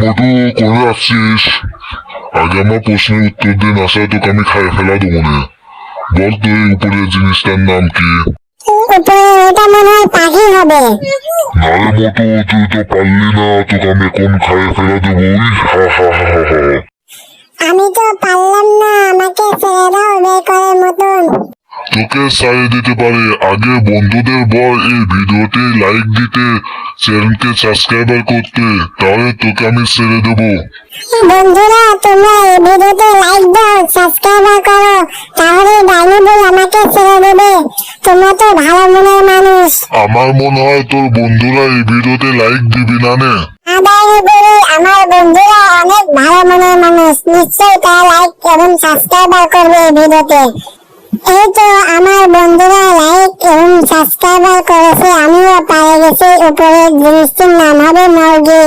মোটু করে আসছিস? আগে আমার প্রশ্নের উত্তর দে, না ছাড়া তোকে আমি খাই ফেলা দেবো না। বল তো এই উপরের জিনিসটার নাম কি? উপরে ওটা মনে হয় পাখি হবে। নারে মোটু, তুই তো পারলি না, তোকে আমি এখন খাই ফেলা দেবো। হা হা হা হা হা। আমি তো পারলাম না, আমাকে ছেড়ে দাও বের করার মতন। তোকে ছাড়িয়ে দিতে পারে, আগে বন্ধুদের বল এই ভিডিওটি লাইক দিতে, চ্যানেলকে সাবস্ক্রাইবার করতে, তাহলে তোকে আমি ছেড়ে দেবো। বন্ধুরা তোমরা এই ভিডিওতে লাইক দাও, সাবস্ক্রাইব করো, তাহলে ডাইনি বল আমাকে ছেড়ে দেবে। তোমরা তো ভালো মনের মানুষ। আমার মনে হয় তোর বন্ধুরা এই ভিডিওতে লাইক দিবি না নে। ডাইনি বল আমার বন্ধুরা অনেক ভালো মনের মানুষ, নিশ্চয়ই তারা লাইক এবং সাবস্ক্রাইব করবে এই ভিডিওতে। এই তো আমার বন্ধুরা লাইক এবং সাবস্ক্রাইব করেছে, আমিও পেয়ে গেছি। উপরের জিনিসটির নাম হবে মুরগি।